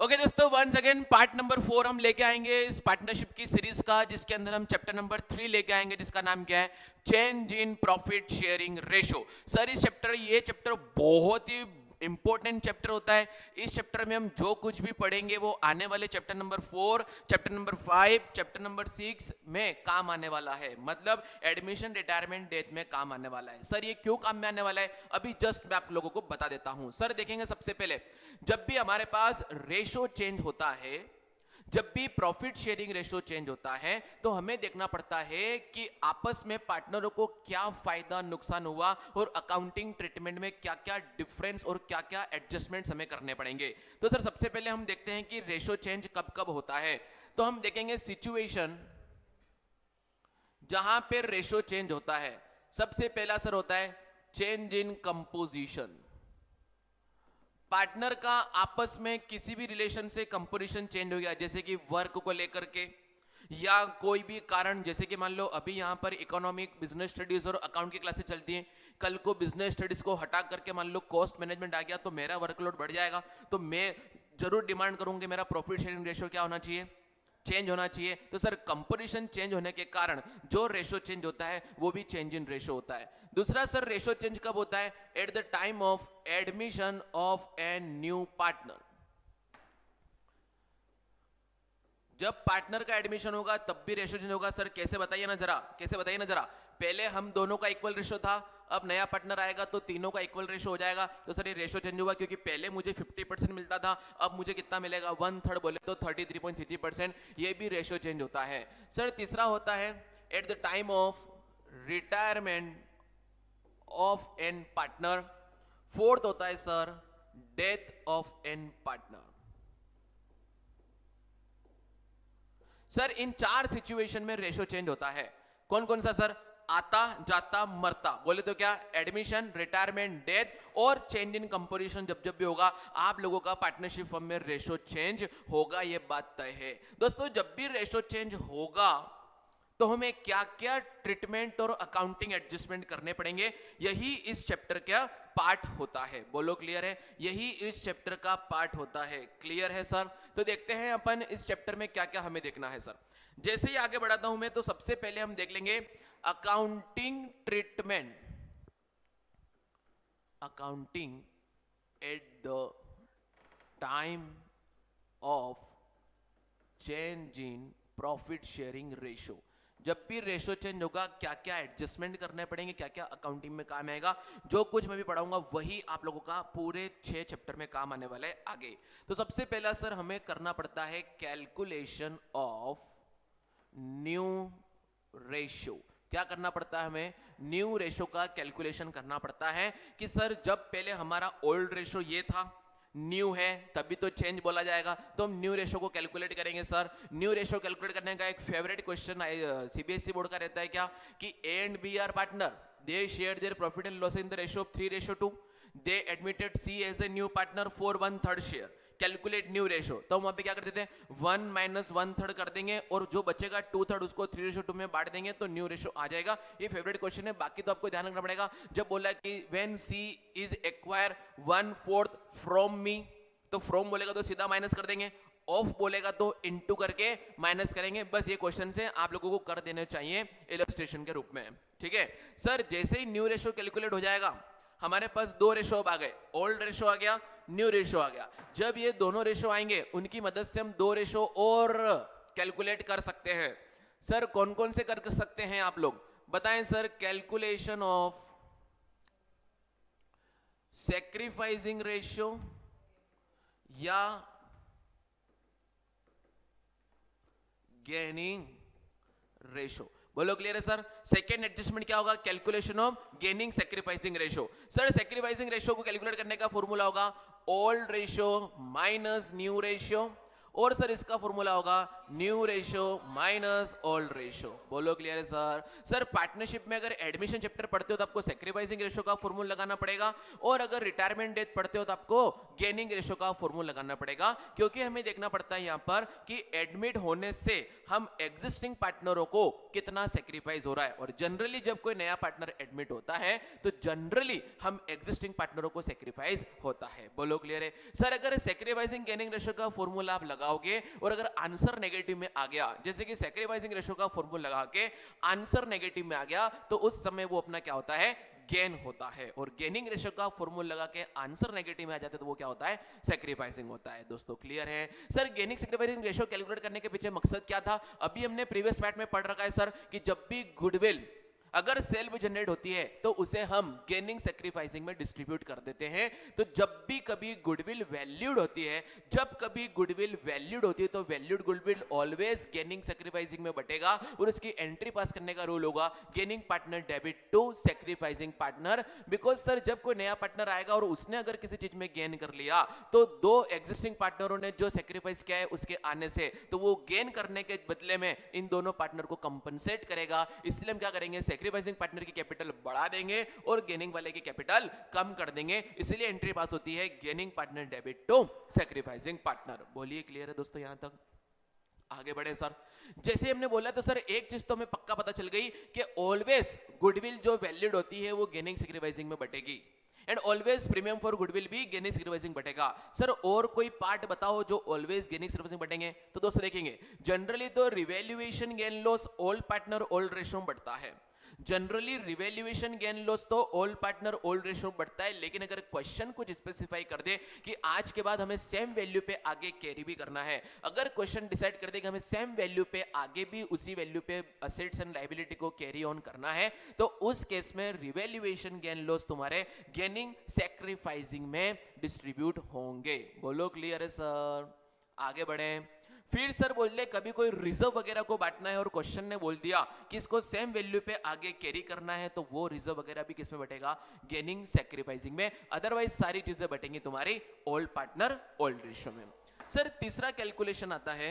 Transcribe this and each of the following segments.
Okay दोस्तों, once again part number 4 हम लेके आएंगे इस पार्टनरशिप की सीरीज का, जिसके अंदर हम चैप्टर नंबर 3 लेके आएंगे, जिसका नाम क्या है, change in profit sharing ratio. Sir ये चैप्टर बहुत ही इंपॉर्टेंट चैप्टर होता है। इस चैप्टर में हम जो कुछ भी पढ़ेंगे वो आने वाले chapter number 4, chapter number 5, chapter number 6 में काम आने वाला है। मतलब एडमिशन, रिटायरमेंट, डेथ में काम आने वाला है। सर ये क्यों काम में आने वाला है, अभी जस्ट मैं आप लोगों को बता देता हूं। सर देखेंगे, सबसे पहले जब भी हमारे पास रेशो चेंज होता है, जब भी प्रॉफिट शेयरिंग रेशो चेंज होता है, तो हमें देखना पड़ता है कि आपस में पार्टनरों को क्या फायदा नुकसान हुआ और अकाउंटिंग ट्रीटमेंट में क्या क्या डिफरेंस और क्या क्या एडजस्टमेंट्स हमें करने पड़ेंगे। तो सर सबसे पहले हम देखते हैं कि रेशो चेंज कब कब होता है। तो हम देखेंगे सिचुएशन जहां पे रेशो चेंज होता है। सबसे पहला सर होता है चेंज इन कंपोजिशन। पार्टनर का आपस में किसी भी रिलेशन से कंपोजिशन चेंज हो गया, जैसे कि वर्क को लेकर के या कोई भी कारण, जैसे कि मान लो अभी यहां पर इकोनॉमिक, बिजनेस स्टडीज और अकाउंट की क्लासेस चलती हैं। कल को बिजनेस स्टडीज को हटा करके मान लो कॉस्ट मैनेजमेंट आ गया, तो मेरा वर्कलोड बढ़ जाएगा, तो मैं जरूर डिमांड करूंगी मेरा प्रॉफिट शेयरिंग रेशियो क्या होना चाहिए, चेंज होना चाहिए। तो सर कंपोजिशन चेंज होने के कारण जो रेशो चेंज होता है वो भी चेंज इन रेशो होता है। दूसरा सर रेशो चेंज कब होता है, at the time of admission of A new partner. जब पार्टनर का एडमिशन होगा तब भी रेशो चेंज होगा। सर कैसे बताइए ना जरा, कैसे बताइए ना जरा। पहले हम दोनों का इक्वल रेशो था, अब नया पार्टनर आएगा तो तीनों का इक्वल रेशो हो जाएगा। तो सर ये रेशो चेंज हुआ क्योंकि पहले मुझे 50% मिलता था, अब मुझे कितना मिलेगा, 1/3 बोले तो 33.33%। ये भी रेशो चेंज होता है। सर तीसरा होता है at the time of retirement of an partner. Fourth होता है sir death of an partner. Sir इन चार सिचुएशन में रेशो चेंज होता है। कौन कौन सा सर, आता जाता मरता, बोले तो क्या, एडमिशन, रिटायरमेंट, डेथ और चेंज इन कंपोजिशन। जब जब भी होगा आप लोगों का पार्टनरशिप फर्म में रेशो चेंज होगा, ये बात तय है। दोस्तों जब भी रेशो चेंज होगा तो हमें क्या क्या ट्रीटमेंट और अकाउंटिंग एडजस्टमेंट करने पड़ेंगे, यही इस चैप्टर का पार्ट होता है। बोलो क्लियर है, यही इस चैप्टर का पार्ट होता है। क्लियर है सर। तो देखते हैं अपन इस चैप्टर में क्या क्या हमें देखना है सर। जैसे ही आगे बढ़ाता हूं मैं, तो सबसे पहले हम देख लेंगे accounting treatment, accounting eight the time of change in profit sharing ratio. जब भी रेशो चेंज होगा क्या क्या एडजस्टमेंट करने पड़ेंगे, क्या क्या अकाउंटिंग में काम आएगा, जो कुछ मैं भी पढ़ाऊंगा वही आप लोगों का पूरे 6 चैप्टर में काम आने वाला है आगे। तो सबसे पहला सर हमें करना पड़ता है कैलकुलेशन ऑफ न्यू रेशो। क्या करना पड़ता है हमें, न्यू रेशो का कैलकुलेशन करना पड़ता है कि सर जब पहले हमारा ओल्ड रेशो ये था, न्यू है, तभी तो चेंज बोला जाएगा। तो हम न्यू रेशो को कैलकुलेट करेंगे। सर न्यू रेशो कैलकुलेट करने का एक फेवरेट क्वेश्चन सीबीएसई बोर्ड का रहता है क्या, कि A and B are partner, they share their profit and loss in the ratio of 3:2, they admitted C as a new partner for 1/3 share, calculate new ratio. तो वहां पे क्या कर देते हैं, 1 - 1/3 कर देंगे और जो बचेगा 2/3 उसको 3:2 में बांट देंगे, तो न्यू रेशो आ जाएगा। ये फेवरेट क्वेश्चन है। बाकी तो आपको ध्यान रखना पड़ेगा, जब बोला कि when C is acquire 1/4 from me, तो फ्रॉम बोलेगा तो सीधा माइनस कर देंगे, ऑफ बोलेगा तो इनटू करके माइनस करेंगे। बस ये क्वेश्चन से आप लोगों को कर देने चाहिए इलस्ट्रेशन के रूप में, ठीक है सर। जैसे ही न्यू रेशो कैलकुलेट हो जाएगा, हमारे पास दो रेशो आ गए, ओल्ड रेशो आ गया, न्यू रेशो आ गया। जब ये दोनों रेशो आएंगे उनकी मदद से हम दो रेशो और कैलकुलेट कर सकते हैं। सर कौन कौन से कर सकते हैं आप लोग बताएं sir. Calculation of sacrificing ratio या गेनिंग रेशो। बोलो क्लियर है सर। सेकेंड एडजस्टमेंट क्या होगा, calculation of gaining sacrificing ratio. Sir sacrificing ratio को कैलकुलेट करने का फॉर्मूला होगा old ratio minus new ratio, और सर इसका फॉर्मूला होगा new ratio minus old ratio. बोलो क्लियर है सर? सर पार्टनरशिप में अगर एडमिशन चैप्टर पढ़ते हो तो आपको सैक्रिफाइसिंग रेशियो का फॉर्मूला लगाना पड़ेगा, और अगर रिटायरमेंट डेथ पढ़ते हो तो आपको गेनिंग रेशियो का फॉर्मूला लगाना पड़ेगा, क्योंकि हमें देखना पड़ता है यहां पर कि एडमिट होने से हम एग्जिस्टिंग पार्टनरों को कितना सैक्रिफाइस हो रहा है। और जनरली जब कोई नया पार्टनर एडमिट होता है तो जनरली हम एग्जिस्टिंग पार्टनरों को सैक्रिफाइस होता है। बोलो क्लियर है सर? अगर सैक्रिफाइसिंग गेनिंग रेशियो का फॉर्मूला आप लगाओगे और अगर आंसर नेगेटिव में आ गया, जैसे कि सैक्रिफाइसिंग रेशियो का फॉर्मूला लगा के आंसर नेगेटिव में आ गया, तो उस समय वो अपना क्या होता है? गेन होता है। और गेनिंग रेशियो का फॉर्मूला लगा के आंसर नेगेटिव में आ जाते तो वो क्या होता है? सैक्रिफाइसिंग होता है। दोस्तों क्लियर है? Sir gaining sacrificing ratio calculate करने के पीछे मकसद क्या था? अभी हमने प्रीवियस पार्ट में पढ़ रखा है सर कि जब भी गुडविल अगर सेल्फ जनरेट होती है तो उसे हम गेनिंग सैक्रिफाइसिंग में डिस्ट्रीब्यूट कर देते हैं। तो जब भी कभी गुडविल वैल्यूड होती है, जब कभी गुडविल वैल्यूड होती है तो valued goodwill always gaining sacrificing में बटेगा, और उसकी एंट्री पास करने का रूल होगा gaining partner debit to sacrificing partner. Because sir जब कोई नया पार्टनर आएगा और उसने अगर किसी चीज में गेन कर लिया तो दो एग्जिस्टिंग पार्टनरों ने जो सैक्रिफाइस किया है उसके आने से, तो वो गेन करने के बदले में इन दोनों पार्टनर को कंपनसेट करेगा। इसलिए हम क्या करेंगे? सैक्रिफाइसिंग पार्टनर की कैपिटल बढ़ा देंगे और गेनिंग वाले की कैपिटल कम कर देंगे। इसलिए एंट्री पास होती है gaining partner debit to sacrificing partner. बोलिए क्लियर है दोस्तों? यहां तक आगे बढ़े सर। जैसे हमने बोला तो सर एक चीज तो हमें पक्का पता चल गई कि ऑलवेज गुडविल जो वैल्यूड होती है वो गेनिंग सैक्रिफाइसिंग में बटेगी, and always premium for goodwill भी गेनिंग सैक्रिफाइसिंग बटेगा। सर और कोई पार्ट बताओ जो ऑलवेज गेनिंग सैक्रिफाइसिंग बटेंगे? तो दोस्तों देखेंगे जनरली तो revaluation gain loss old partner old ratio में बढ़ता है। जनरली रिवैल्यूएशन गेन लॉस तो ओल्ड पार्टनर ओल्ड रेशियो बढ़ता है, लेकिन अगर क्वेश्चन कुछ स्पेसिफाई कर दे कि आज के बाद हमें सेम वैल्यू पे आगे कैरी भी करना है, अगर क्वेश्चन डिसाइड कर दे कि हमें सेम वैल्यू पे आगे भी उसी वैल्यू पे असेट्स एंड लायबिलिटी को कैरी ऑन करना है, तो उस केस में रिवैल्यूएशन गेन लॉस तुम्हारे गेनिंग सैक्रिफाइसिंग में डिस्ट्रीब्यूट होंगे। बोलो क्लियर है सर? आगे बढ़े। फिर सर बोल दे कभी कोई रिजर्व वगैरह को बांटना है और क्वेश्चन ने बोल दिया कि इसको सेम वैल्यू पे आगे कैरी करना है, तो वो रिजर्व वगैरह भी किस में बटेगा? गेनिंग सैक्रिफाइसिंग में। अदरवाइज सारी चीजें बटेंगी तुम्हारी ओल्ड पार्टनर ओल्ड रेशियो में। सर तीसरा कैलकुलेशन आता है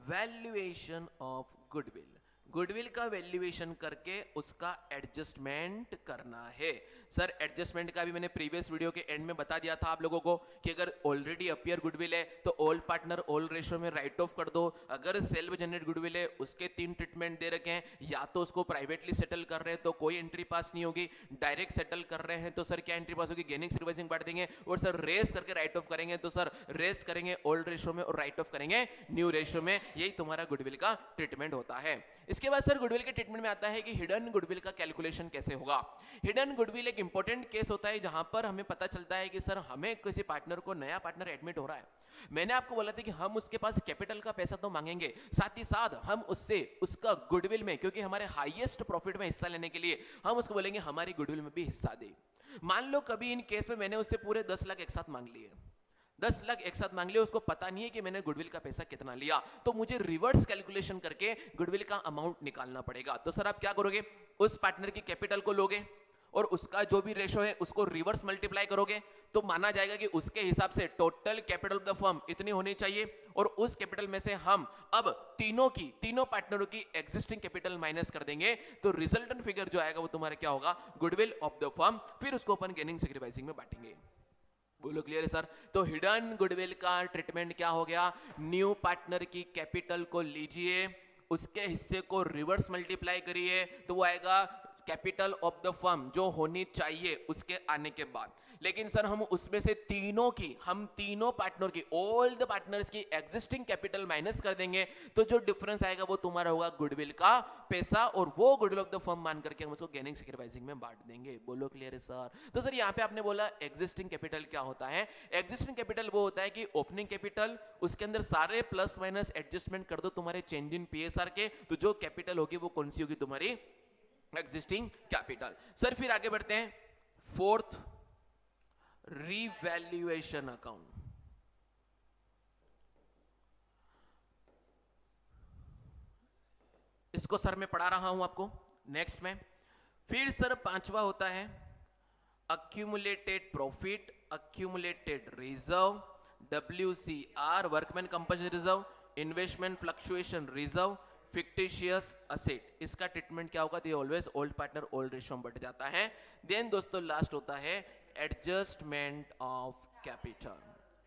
वैल्यूएशन ऑफ गुडविल। गुडविल का वैल्यूएशन करके उसका एडजस्टमेंट करना है। सर एडजस्टमेंट का भी मैंने प्रीवियस वीडियो के एंड में बता दिया था आप लोगों को कि अगर ऑलरेडी अपियर गुडविल है तो ओल्ड पार्टनर ओल्ड रेशियो में राइट ऑफ कर दो। अगर सेल्फ जनरेट गुडविल है उसके 3 ट्रीटमेंट दे रखे हैं, या तो उसको प्राइवेटली सेटल कर रहे हैं तो कोई एंट्री पास नहीं होगी, डायरेक्ट सेटल कर रहे हैं तो सर क्या एंट्री पास होगी? गेनिंग सैक्रिफाइसिंग बांट देंगे, और सर रेस करके राइट ऑफ करेंगे तो सर रेस करेंगे ओल्ड रेशियो में और राइट ऑफ करेंगे न्यू रेशियो में। यही तुम्हारा गुडविल का ट्रीटमेंट होता है। इसके बाद सर गुडविल के ट्रीटमेंट में आता है कि हिडन गुडविल का कैलकुलेशन कैसे होगा। हिडन गुडविल एक इंपॉर्टेंट केस होता है जहां पर हमें पता चलता है कि सर हमें किसी पार्टनर को नया पार्टनर एडमिट हो रहा है, मैंने आपको बोला था कि हम उसके पास कैपिटल का पैसा तो मांगेंगे, साथ ही साथ हम उससे उसका गुडविल में, क्योंकि हमारे हाईएस्ट प्रॉफिट में हिस्सा लेने के लिए हम उसको बोलेंगे हमारी गुडविल में भी हिस्सा दे। मान लो कभी इन केस में मैंने उससे पूरे 10 लाख एक साथ मांग लिए, 10 लाख एक साथ मांग लिया, उसको पता नहीं है कि मैंने गुडविल का पैसा कितना लिया, तो मुझे रिवर्स कैलकुलेशन करके गुडविल का अमाउंट निकालना पड़ेगा। तो सर आप क्या करोगे? उस पार्टनर की कैपिटल को लोगे और उसका जो भी रेशो है उसको रिवर्स मल्टीप्लाई करोगे, तो माना जाएगा कि उसके हिसाब से total capital of the firm इतनी होनी चाहिए, और उस कैपिटल में से हम अब तीनों पार्टनरों की एग्जिस्टिंग कैपिटल माइनस कर देंगे, तो रिजल्टेंट फिगर जो आएगा वो तुम्हारा क्या होगा? Goodwill of the firm. फिर उसको अपन गेनिंग सैक्रिफाइसिंग में बांटेंगे। बोलो क्लियर है सर? तो हिडन गुडविल का ट्रीटमेंट क्या हो गया? न्यू पार्टनर की कैपिटल को लीजिए, उसके हिस्से को रिवर्स मल्टीप्लाई करिए, तो वो आएगा कैपिटल ऑफ द फर्म जो होनी चाहिए उसके आने के बाद। लेकिन सर हम उसमें से हम तीनों पार्टनर की, ऑल द पार्टनर्स की एग्जिस्टिंग कैपिटल माइनस कर देंगे, तो जो डिफरेंस आएगा वो तुम्हारा होगा गुडविल का पैसा, और वो गुडविल ऑफ द फर्म मान करके हम उसको गेनिंग सैक्रिफाइसिंग में बांट देंगे। बोलो क्लियर है सर? तो सर यहाँ पे आपने बोला एग्जिस्टिंग कैपिटल क्या होता है? एग्जिस्टिंग कैपिटल वो होता है कि ओपनिंग कैपिटल, उसके अंदर सारे प्लस माइनस एडजस्टमेंट कर दो तुम्हारे चेंज इन पीएसआर के, तो जो कैपिटल होगी वो कौन सी होगी? तुम्हारी एग्जिस्टिंग कैपिटल। सर फिर आगे बढ़ते हैं, फोर्थ रिवैल्यूएशन अकाउंट। इसको सर मैं पढ़ा रहा हूं आपको नेक्स्ट में। फिर सर पांचवा होता है accumulated profit accumulated reserve, WCR workman compensation reserve, investment fluctuation reserve, fictitious asset, इसका ट्रीटमेंट क्या होगा? ये always old partner old ratio में बढ़ जाता है। देन दोस्तों लास्ट होता है adjustment of capital,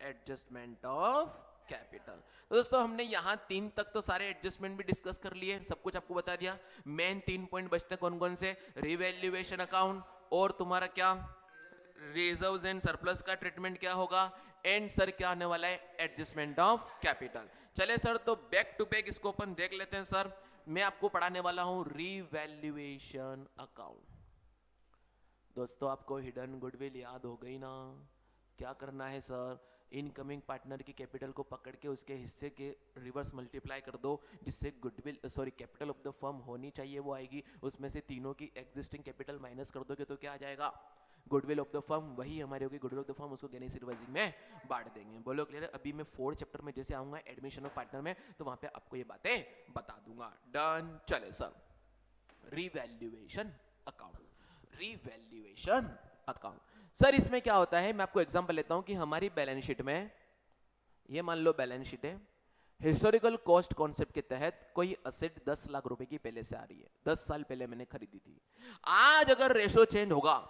adjustment of capital. तो दोस्तों हमने यहाँ 3 तक तो सारे एडजस्टमेंट भी डिस्कस कर लिए, सब कुछ आपको बता दिया। मेन 3 पॉइंट बचते हैं कौन कौन से? रिवैल्यूएशन अकाउंट, और तुम्हारा क्या रिजर्व्स एंड सरप्लस का ट्रीटमेंट क्या होगा, एंड सर क्या आने वाला है? Adjustment of capital. चले सर तो बैक टू बैक इसको अपन देख लेते हैं। सर मैं आपको पढ़ाने वाला हूं रिवैल्यूएशन अकाउंट। दोस्तों आपको हिडन गुडविल याद हो गई ना? क्या करना है सर? इनकमिंग पार्टनर की कैपिटल को पकड़ के उसके हिस्से के रिवर्स मल्टीप्लाई कर दो, जिससे goodwill sorry capital of the firm होनी चाहिए वो आएगी। उसमें से तीनों की एग्जिस्टिंग कैपिटल माइनस कर दोगे तो क्या आ जाएगा? Goodwill of the firm. वही हमारी होगी गुडविल ऑफ द फर्म, उसको गेनिंग रिवाइजिंग में बांट देंगे। बोलो क्लियर है? अभी मैं 4th चैप्टर में जैसे आऊंगा एडमिशन ऑफ पार्टनर में, तो वहां पे आपको ये बातें बता दूंगा। डन। चले sir revaluation account, revaluation account. Sir इसमें क्या होता है, मैं आपको एग्जांपल लेता हूं कि हमारी बैलेंस शीट में, ये मान लो बैलेंस शीट है, हिस्टोरिकल कॉस्ट कॉन्सेप्ट के तहत कोई असेट 10 लाख रुपए की पहले से आ रही है, 10 साल पहले मैंने खरीदी थी। आज अगर रेशो चेंज होगा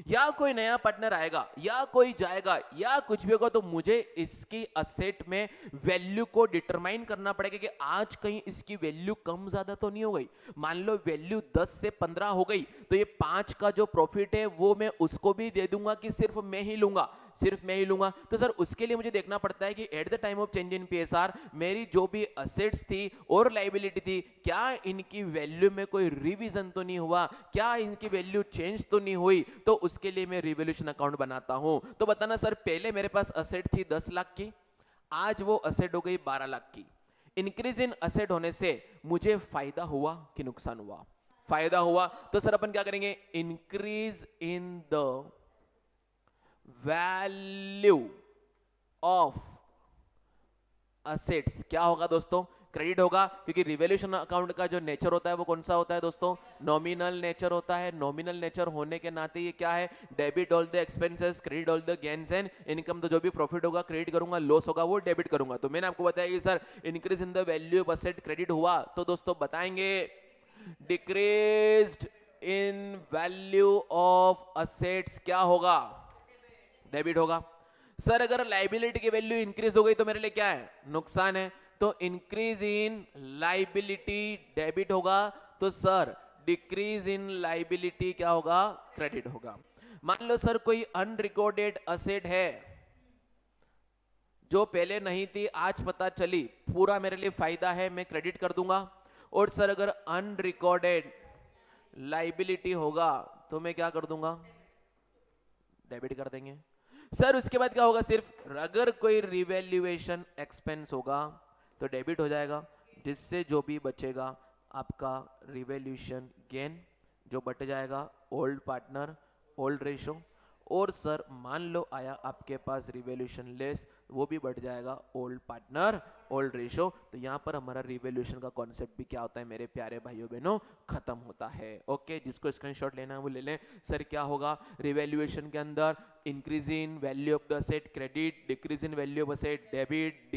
या कोई नया पार्टनर आएगा या कोई जाएगा या कुछ भी होगा, तो मुझे इसकी असेट में वैल्यू को डिटरमाइन करना पड़ेगा कि आज कहीं इसकी वैल्यू कम ज्यादा तो नहीं हो गई। मान लो वैल्यू 10 से 15 हो गई, तो ये 5 का जो प्रॉफिट है वो मैं उसको भी दे दूंगा कि सिर्फ मैं ही लूंगा, सिर्फ मैं ही लूंगा। तो सर उसके लिए मुझे देखना पड़ता है कि eight the time of change in PSR मेरी जो भी असेट्स थी और लायबिलिटी थी, क्या इनकी वैल्यू में कोई रिवीजन तो नहीं हुआ, क्या इनकी वैल्यू चेंज तो नहीं हुई। तो उसके लिए मैं रिवैल्यूएशन अकाउंट बनाता हूं। तो बताना सर पहले मेरे पास असेट थी 10 लाख की, आज वो असेट हो गई 12 लाख की। इंक्रीज इन असेट होने से मुझे फायदा हुआ कि नुकसान हुआ? फायदा हुआ। तो सर अपन क्या करेंगे? Increase in the value of assets क्या होगा दोस्तों? क्रेडिट होगा, क्योंकि रिवैल्यूएशन अकाउंट का जो नेचर होता है वो कौन सा होता है दोस्तों? नॉमिनल नेचर होता है। नॉमिनल नेचर होने के नाते ये क्या है? Debit all the expenses, credit all the gains and income. तो जो भी प्रॉफिट होगा क्रेडिट करूंगा, लॉस होगा वो डेबिट करूंगा। तो मैंने आपको बताया कि sir increase in the value of asset credit हुआ, तो दोस्तों बताएंगे decreased in value of assets क्या होगा? डेबिट होगा। सर अगर लाइबिलिटी की वैल्यू इंक्रीज हो गई तो मेरे लिए क्या है? नुकसान है। तो इंक्रीज इन लाइबिलिटी डेबिट होगा, तो सर डिक्रीज इन लाइबिलिटी क्या होगा? क्रेडिट होगा। मान लो सर कोई अनरिकॉर्डेड असेट है जो पहले नहीं थी, आज पता चली, पूरा मेरे लिए फायदा है, मैं क्रेडिट कर दूंगा। और सर अगर अनरिकॉर्डेड लाइबिलिटी होगा तो मैं क्या कर दूंगा? डेबिट कर देंगे। सर उसके बाद क्या होगा? सिर्फ अगर कोई रिवैल्यूएशन एक्सपेंस होगा तो डेबिट हो जाएगा, जिससे जो भी बचेगा आपका रिवैल्यूएशन गेन जो बट जाएगा ओल्ड पार्टनर ओल्ड रेशो। और सर मान लो आया आपके पास रिवैल्यूएशन लेस, वो भी बढ़ जाएगा ओल्ड पार्टनर ओल्ड रेशो। तो यहां पर हमारा रिवैल्यूएशन का कॉन्सेप्ट भी क्या होता है मेरे प्यारे भाइयों बहनों? खत्म होता है। ओके, जिसको स्क्रीनशॉट लेना है वो ले लें। सर क्या होगा रिवैल्यूएशन के अंदर? Increase in value of the asset credit, decrease in value of asset debit,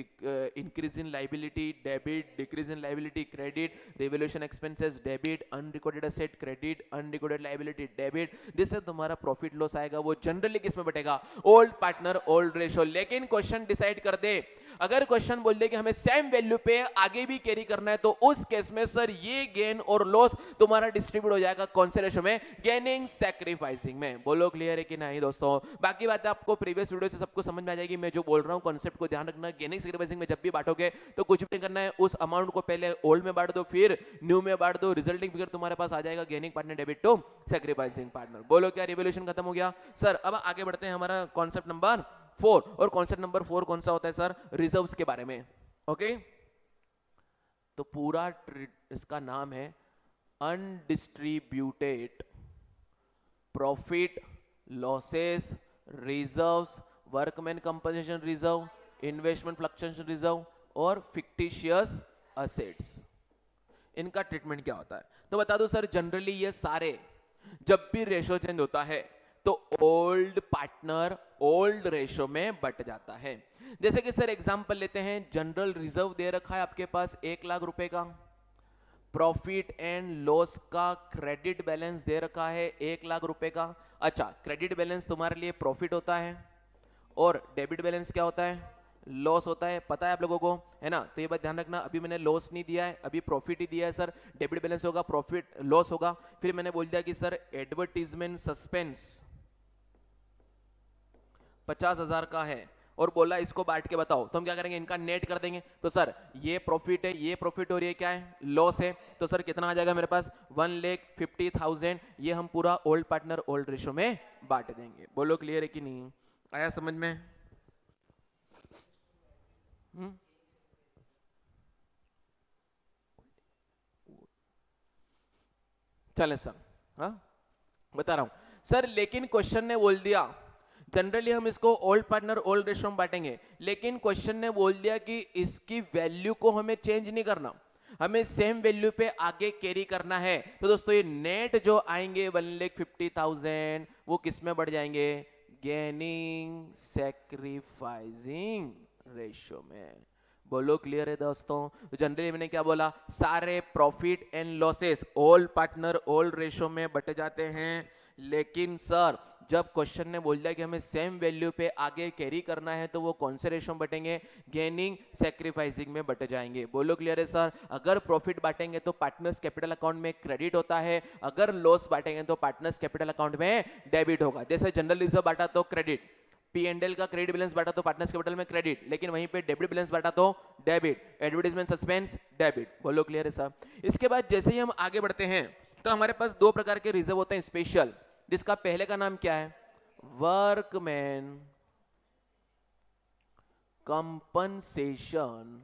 increase in liability debit, decrease in liability credit, revaluation expenses debit, unrecorded asset credit, unrecorded liability debit. जिससे तुम्हारा profit loss आएगा वो generally किसमें बटेगा? Old partner old ratio. लेकिन question decide कर दे, अगर क्वेश्चन बोल दे कि हमें सेम वैल्यू पे आगे भी कैरी करना है, तो उस केस में सर ये गेन और लॉस तुम्हारा डिस्ट्रीब्यूट हो जाएगा कौन से रेशो में? गेनिंग सैक्रिफाइसिंग में। बोलो क्लियर है कि नहीं दोस्तों? बाकी बात आपको प्रीवियस वीडियो से सबको समझ में आ जाएगी। मैं जो बोल रहा हूं कॉन्सेप्ट को ध्यान रखना। गेनिंग सैक्रिफाइसिंग में जब भी बांटोगे तो कुछ भी नहीं करना है, उस अमाउंट को पहले ओल्ड में बांट दो, फिर न्यू में बांट दो, रिजल्टिंग फिगर तुम्हारे पास आ जाएगा gaining partner debit to sacrificing partner. बोलो क्या रिवैल्यूएशन खत्म हो गया? सर अब आगे बढ़ते हैं हमारा कॉन्सेप्ट नंबर 4। और कॉन्सेप्ट नंबर 4 कौन सा होता है सर? रिजर्व्स के बारे में। ओके, तो पूरा इसका नाम है undistributed profit losses reserves, workman compensation reserve, investment fluctuation reserve और फिक्टिशियस असेट्स। इनका ट्रीटमेंट क्या होता है? तो बता दो सर जनरली ये सारे जब भी रेशो चेंज होता है तो ओल्ड पार्टनर ओल्ड रेशो में बट जाता है। जैसे कि सर एग्जांपल लेते हैं, जनरल रिजर्व दे रखा है आपके पास 1 लाख रुपए का, प्रॉफिट एंड लॉस का क्रेडिट बैलेंस दे रखा है 1 लाख रुपए का। अच्छा, क्रेडिट बैलेंस तुम्हारे लिए प्रॉफिट होता है और डेबिट बैलेंस क्या होता है, लॉस होता है, पता है आप लोगों को, है ना। तो ये बात ध्यान रखना, अभी मैंने लॉस नहीं दिया है, अभी प्रॉफिट ही दिया है सर। डेबिट बैलेंस होगा, प्रॉफिट लॉस होगा। फिर मैंने बोल दिया कि सर एडवर्टीजमेंट सस्पेंस 50,000 का है और बोला इसको बांट के बताओ, तो हम क्या करेंगे, इनका नेट कर देंगे। तो सर ये प्रॉफिट है, ये प्रॉफिट और ये क्या है, लॉस है। तो सर कितना आ जाएगा मेरे पास, 1,50,000। ये हम पूरा ओल्ड पार्टनर ओल्ड रेशो में बांट देंगे। बोलो क्लियर है कि नहीं, आया समझ में? चले सर, हाँ बता रहा हूं सर। लेकिन क्वेश्चन ने बोल दिया, जनरली हम इसको ओल्ड पार्टनर ओल्ड रेशो में बांटेंगे, लेकिन क्वेश्चन ने बोल दिया कि इसकी वैल्यू को हमें चेंज नहीं करना, हमें सेम वैल्यू पे आगे कैरी करना है। तो दोस्तों ये नेट जो आएंगे 1,50,000 वो किस में बढ़ जाएंगे, गेनिंग सैक्रिफाइसिंग रेशो में। बोलो क्लियर है दोस्तों। जनरली मैंने क्या बोला, सारे profit and losses old partner old ratio में बट जाते हैं, लेकिन सर जब क्वेश्चन ने बोल दिया कि हमें सेम वैल्यू पे आगे कैरी करना है तो वो कौन से रेशो में बटेंगे, गेनिंग सैक्रिफाइसिंग में बट जाएंगे। बोलो क्लियर है सर। अगर प्रॉफिट बांटेंगे तो पार्टनर्स कैपिटल अकाउंट में क्रेडिट होता है, अगर लॉस बांटेंगे तो पार्टनर्स कैपिटल अकाउंट में डेबिट होगा। जैसे जनरल रिजर्व बांटा तो क्रेडिट, P&L का क्रेडिट बैलेंस बांटा तो पार्टनर्स कैपिटल में क्रेडिट, लेकिन वहीं पे डेबिट बैलेंस बांटा तो डेबिट, एडवर्टाइजमेंट सस्पेंस डेबिट। बोलो क्लियर है सर। इसके बाद जैसे ही हम आगे बढ़ते हैं तो हमारे पास दो प्रकार के रिजर्व होते हैं स्पेशल, जिसका पहले का नाम क्या है, वर्कमैन कंपनसेशन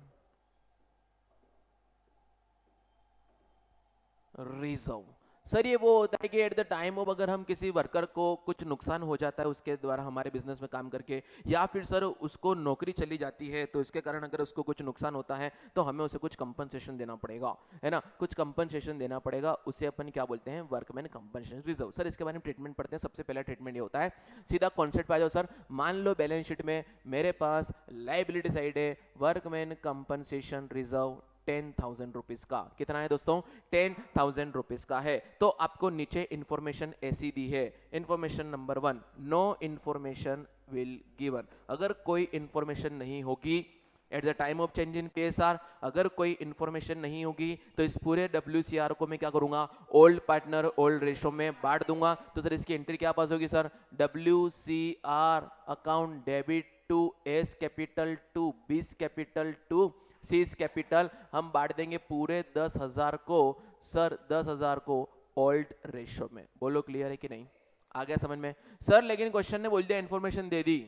रिजर्व। सर ये वो होता है कि एट द टाइम ऑफ अगर हम किसी वर्कर को कुछ नुकसान हो जाता है उसके द्वारा हमारे बिजनेस में काम करके, या फिर सर उसको नौकरी चली जाती है तो इसके कारण अगर उसको कुछ नुकसान होता है तो हमें उसे कुछ कंपनसेशन देना पड़ेगा, है ना, कुछ कंपनसेशन देना पड़ेगा, उसे अपन क्या बोलते हैं, वर्कमैन कंपनसेशन रिजर्व। सर इसके बारे में ट्रीटमेंट पढ़ते हैं। सबसे पहला ट्रीटमेंट ये होता है, सीधा कॉन्सेप्ट आ जाओ सर। मान लो बैलेंस शीट में मेरे पास लायबिलिटी साइड है, वर्कमैन कंपनसेशन रिजर्व 10,000 रुपीज का। कितना है दोस्तों, 10,000 रुपीज का है। तो आपको नीचे इंफॉर्मेशन ऐसी दी है, information number 1, no information will given. अगर कोई इंफॉर्मेशन नहीं होगी at the time of change in PSR, अगर कोई इंफॉर्मेशन नहीं होगी तो इस पूरे WCR को मैं क्या करूंगा, ओल्ड पार्टनर ओल्ड रेशो में बांट दूंगा। तो सर इसकी एंट्री क्या पास होगी sir, WCR account debit to S capital to B's capital to C's capital, हम बांट देंगे पूरे 10,000 को सर, 10,000 को ओल्ड रेशो में। बोलो क्लियर है कि नहीं, आ गया समझ में सर। लेकिन क्वेश्चन ने बोल दिया इंफॉर्मेशन दे दी,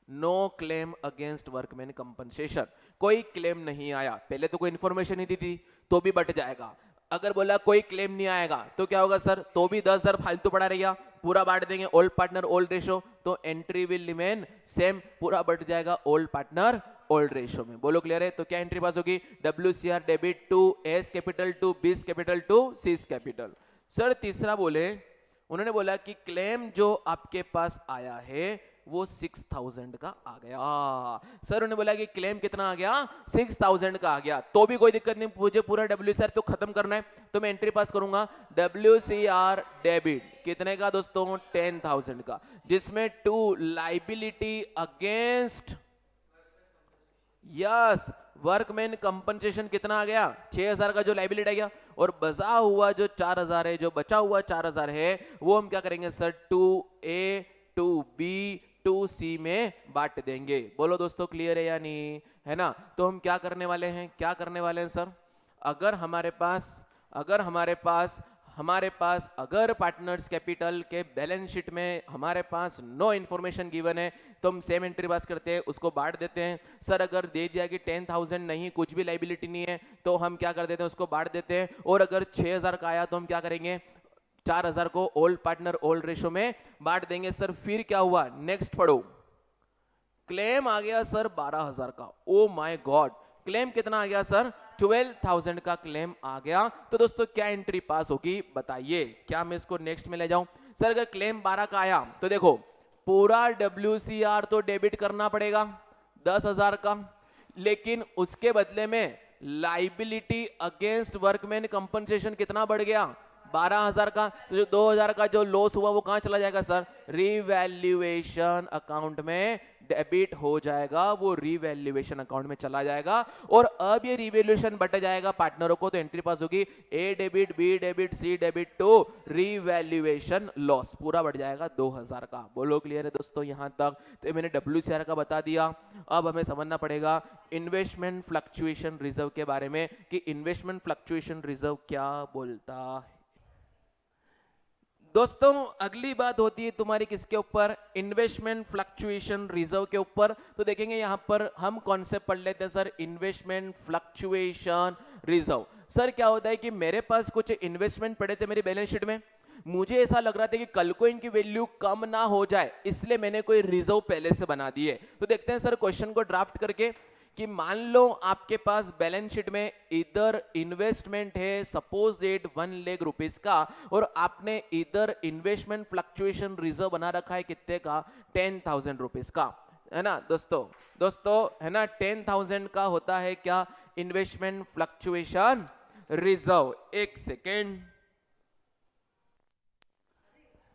no claim against workman compensation, कोई क्लेम नहीं आया। पहले तो कोई इंफॉर्मेशन ही दी थी तो भी बट जाएगा, अगर बोला कोई क्लेम नहीं आएगा तो क्या होगा सर, तो भी 10,000 फालतू पड़ा रहेगा, पूरा बांट देंगे ओल्ड पार्टनर ओल्ड रेशो, तो एंट्री विल रिमेन सेम, पूरा बट जाएगा ओल्ड पार्टनर ओल्ड रेशो में। बोलो क्लियर है। तो क्या एंट्री पास होगी, WCR debit to S capital to B's capital to C's capital. Sir तीसरा बोले, उन्होंने बोला कि क्लेम जो आपके पास आया है वो 6,000 का आ गया। सर उन्होंने बोला कि क्लेम कितना आ गया, 6,000 का आ गया, तो भी कोई दिक्कत नहीं, मुझे पूरा WCR तो खत्म करना है, तो मैं एंट्री पास करूंगा WCR डेबिट कितने का दोस्तों, 10,000 का, जिसमें to liability against yes workman compensation कितना आ गया, 6,000 का जो लाइबिलिटी आ गया, और बचा हुआ जो 4,000 है, जो बचा हुआ 4,000 है वो हम क्या करेंगे सर, 2A 2B 2C में बांट देंगे। बोलो दोस्तों क्लियर है या नहीं, है ना। तो हम क्या करने वाले हैं, क्या करने वाले हैं सर, अगर हमारे पास अगर पार्टनर्स कैपिटल के बैलेंस शीट में हमारे पास नो इन्फॉर्मेशन गिवन है तो हम सेम एंट्री पास करते हैं, उसको बांट देते हैं। सर अगर दे दिया कि 10,000 नहीं, कुछ भी लाइबिलिटी नहीं है, तो हम क्या कर देते हैं, उसको बांट देते हैं। और अगर 6,000 का आया तो हम क्या करेंगे, 4,000 को ओल्ड पार्टनर ओल्ड रेशो में बांट देंगे। सर फिर क्या हुआ, नेक्स्ट पढ़ो, क्लेम आ गया सर 12,000 का, ओ माय गॉड, क्लेम कितना आ गया सर, 12,000 का क्लेम आ गया। तो दोस्तों क्या एंट्री पास होगी बताइए, क्या मैं इसको नेक्स्ट में ले जाऊं। सर अगर क्लेम 12 का आया तो देखो पूरा WCR तो डेबिट करना पड़ेगा 10,000 का, लेकिन उसके बदले में लाइबिलिटी अगेंस्ट वर्कमैन कंपनसेशन कितना बढ़ गया 12,000 का। तो जो 2,000 का जो लॉस हुआ वो कहां चला जाएगा सर, रिवैल्यूएशन अकाउंट में डेबिट हो जाएगा, वो रिवैल्यूएशन अकाउंट में चला जाएगा। और अब ये रिवैल्यूएशन बट जाएगा पार्टनरों को, तो एंट्री पास होगी A debit, B debit, C debit to revaluation loss, पूरा बढ़ जाएगा 2,000 का। बोलो क्लियर है दोस्तों यहां तक? तो मैंने WCR का बता दिया। अब हमें समझना पड़ेगा इन्वेस्टमेंट फ्लक्चुएशन रिजर्व के बारे में कि इन्वेस्टमेंट फ्लक्चुएशन रिजर्व क्या बोलता है। दोस्तों अगली बात होती है तुम्हारी किसके ऊपर, इन्वेस्टमेंट फ्लक्चुएशन रिजर्व के ऊपर। तो देखेंगे यहां पर हम कॉन्सेप्ट पढ़ लेते हैं sir, investment fluctuation reserve. Sir क्या होता है कि मेरे पास कुछ इन्वेस्टमेंट पड़े थे मेरी बैलेंस शीट में, मुझे ऐसा लग रहा था कि कल को इनकी वैल्यू कम ना हो जाए, इसलिए मैंने कोई रिजर्व पहले से बना दी है। तो देखते हैं सर क्वेश्चन को ड्राफ्ट करके कि मान लो आपके पास बैलेंस शीट में इधर इन्वेस्टमेंट है सपोज डेट 1 लाख रुपीस का, और आपने इधर इन्वेस्टमेंट फ्लक्चुएशन रिजर्व बना रखा है कितने का, 10,000 रुपीस का, है ना दोस्तों है ना। 10,000 का होता है क्या, इन्वेस्टमेंट फ्लक्चुएशन रिजर्व। एक सेकेंड।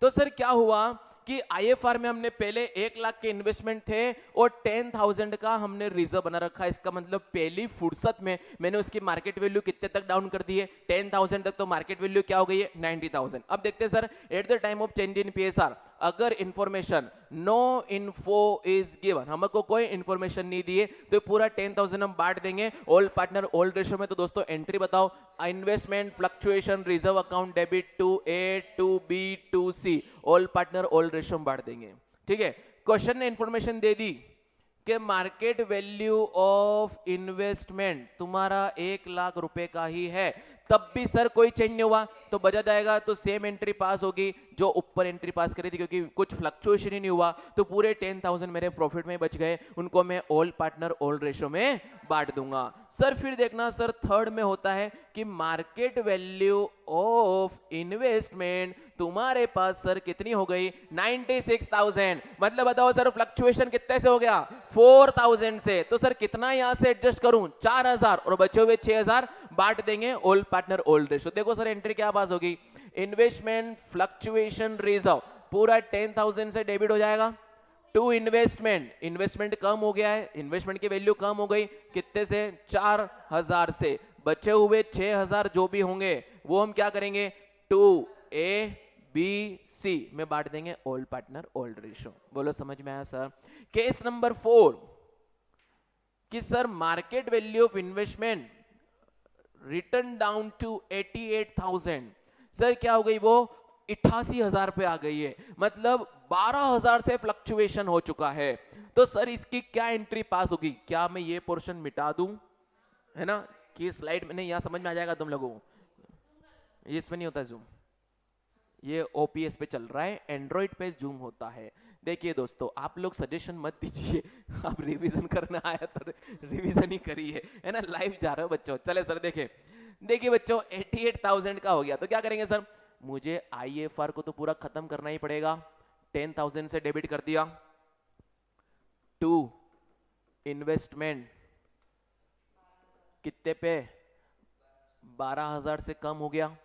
तो सर क्या हुआ कि IFR में हमने पहले 1 लाख के इन्वेस्टमेंट थे और 10,000 का हमने रिजर्व बना रखा है। इसका मतलब पहली फुर्सत में मैंने उसकी मार्केट वैल्यू कितने तक डाउन कर दी है, 10,000 तक। तो मार्केट वैल्यू क्या हो गई है, 90,000। अब देखते हैं sir, at the time of change in PSR अगर information no info is given, हमको कोई इंफॉर्मेशन नहीं दिए, तो पूरा 10,000 हम बांट देंगे ऑल पार्टनर ऑल रेशियो में। तो दोस्तों एंट्री बताओ, investment fluctuation reserve account debit to A to B to C, all partner all ratio में बांट देंगे। ठीक है, क्वेश्चन ने इंफॉर्मेशन दे दी कि मार्केट वैल्यू ऑफ इन्वेस्टमेंट तुम्हारा 1 लाख रुपए का ही है, तब भी सर कोई चेंज नहीं हुआ, तो बचा जाएगा। तो सेम एंट्री पास होगी जो ऊपर एंट्री पास करी थी, क्योंकि कुछ फ्लक्चुएशन ही नहीं हुआ, तो पूरे 10,000 मेरे प्रॉफिट में बच गए, उनको मैं ऑल पार्टनर ऑल रेशियो में बांट दूंगा। सर फिर देखना सर थर्ड में होता है कि मार्केट वैल्यू ऑफ इन्वेस्टमेंट तुम्हारे पास सर कितनी हो गई, 96,000। मतलब बताओ सर फ्लक्चुएशन कितने से हो गया, 4,000 से। तो सर कितना यहां से एडजस्ट करूं, 4,000, और बचे हुए 6,000 बांट देंगे ऑल पार्टनर ऑल रेशियो। देखो सर एंट्री क्या पास होगी, इन्वेस्टमेंट फ्लक्चुएशन रिजर्व पूरा 10,000 से डेबिट हो जाएगा टू इन्वेस्टमेंट कम हो गया है, इन्वेस्टमेंट की वैल्यू कम हो गई कितने से, 4,000 से। बचे हुए 6,000 जो भी होंगे वो हम क्या करेंगे, टू A B C में बांट देंगे ऑल पार्टनर ऑल रेशियो। बोलो समझ में आया सर? केस नंबर 4 कि sir market value of investment return down to 88,000। Sir क्या हो गई, वो 88,000 पे आ गई है, मतलब 12,000 से फ्लक्चुएशन हो चुका है। तो सर इसकी क्या एंट्री पास होगी, क्या मैं ये पोर्शन मिटा दूं, है ना, कि स्लाइड में नहीं, यहां समझ में आ जाएगा तुम लोगों को, ये इसमें नहीं होता जूम, ये OPS पे चल रहा है, एंड्रॉइड पे जूम होता है। देखिए दोस्तों आप लोग सजेशन मत दीजिए, आप रिवीजन करने आया तो रिवीजन ही करिए, है ना, लाइव जा रहे हो बच्चों। चले सर देखिए बच्चों 88,000 का हो गया, तो क्या करेंगे सर, मुझे IFR को तो पूरा खत्म करना ही पड़ेगा। 10,000 से डेबिट कर दिया टू इन्वेस्टमेंट कितने पे, 12,000 से कम हो गया,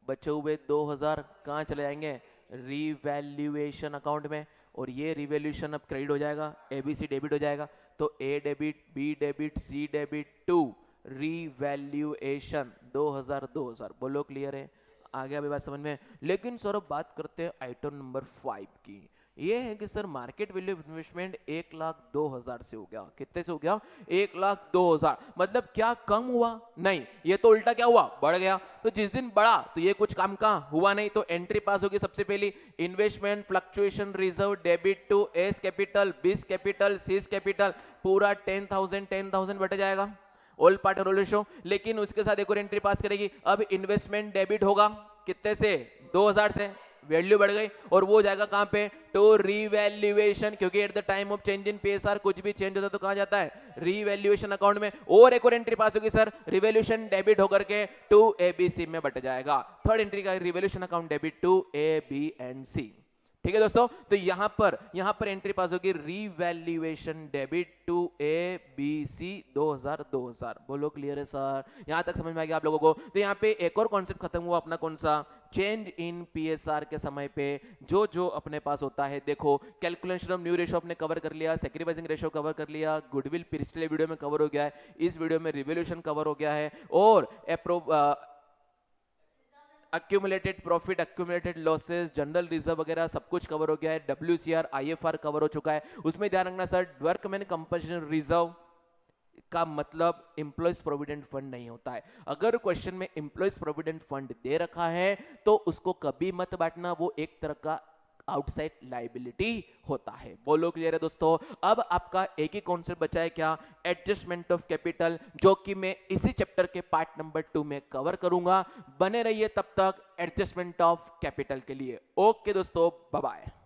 बचे हुए 2,000 कहां चले जाएंगे, रिवैल्यूएशन अकाउंट में, और ये रिवैल्यूएशन अब क्रेडिट हो जाएगा, ABC डेबिट हो जाएगा। तो A debit, B debit, C debit to revaluation 2,000। बोलो क्लियर है, आगे अभी बात समझ में। लेकिन सर अब बात करते हैं आइटम नंबर 5 की, ये है कि sir market value of investment 1,02,000 से हो गया, कितने से हो गया, 1,02,000। मतलब क्या कम हुआ, नहीं, ये तो उल्टा क्या हुआ, बढ़ गया। तो जिस दिन बढ़ा तो ये कुछ काम का हुआ नहीं, तो एंट्री पास होगी सबसे पहली, investment fluctuation reserve debit to S capital, B capital, C capital, पूरा 10,000 बट जाएगा ऑल पार्टनर ऑल रेशियो। लेकिन उसके साथ एक और एंट्री पास करेगी, अब इन्वेस्टमेंट डेबिट होगा कितने से, 2,000 से, वैल्यू बढ़ गई, और वो जाएगा कहां पे, टू रिवैल्यूएशन, क्योंकि eight the time of change in PSR कुछ भी चेंज होता है तो कहां जाता है, रिवैल्यूएशन अकाउंट में। और एक और एंट्री पास होगी सर, रिवैल्यूएशन डेबिट होकर के टू ABC में बट जाएगा। थर्ड एंट्री का revaluation account debit to A B and C। ठीक है दोस्तों, तो यहां पर एंट्री पास होगी revaluation debit to A B C 2000। बोलो क्लियर है सर, यहां तक समझ में आ गया आप लोगों को। तो यहां पे एक और कॉन्सेप्ट खत्म हुआ अपना, कौन सा, चेंज इन पीएसआर के समय पे जो जो अपने पास होता है। देखो कैलकुलेशन ऑफ न्यू रेशो अपने कवर कर लिया, सैक्रिफाइसिंग रेशो कवर कर लिया, गुडविल पिछले वीडियो में कवर हो गया है, इस वीडियो में रिवोल्यूशन कवर हो गया है, और accumulated profit, accumulated losses, general reserve वगैरह सब कुछ कवर हो गया है। डब्ल्यूसीआर, आईएफआर कवर हो चुका है। उसमें ध्यान रखना सर, वर्कमैन कंपनसेशन रिजर्व का मतलब एम्प्लॉयज प्रोविडेंट फंड नहीं होता है। अगर क्वेश्चन में एम्प्लॉयज प्रोविडेंट फंड दे रखा है तो उसको कभी मत बांटना, वो एक तरह का आउटसाइड लाइबिलिटी होता है। बोलो क्लियर है दोस्तों। अब आपका एक ही कॉन्सेप्ट बचा है, क्या, एडजस्टमेंट ऑफ कैपिटल, जो कि मैं इसी चैप्टर के पार्ट नंबर 2 में कवर करूंगा। बने रहिए तब तक एडजस्टमेंट ऑफ कैपिटल के लिए। ओके दोस्तों, बाय बाय।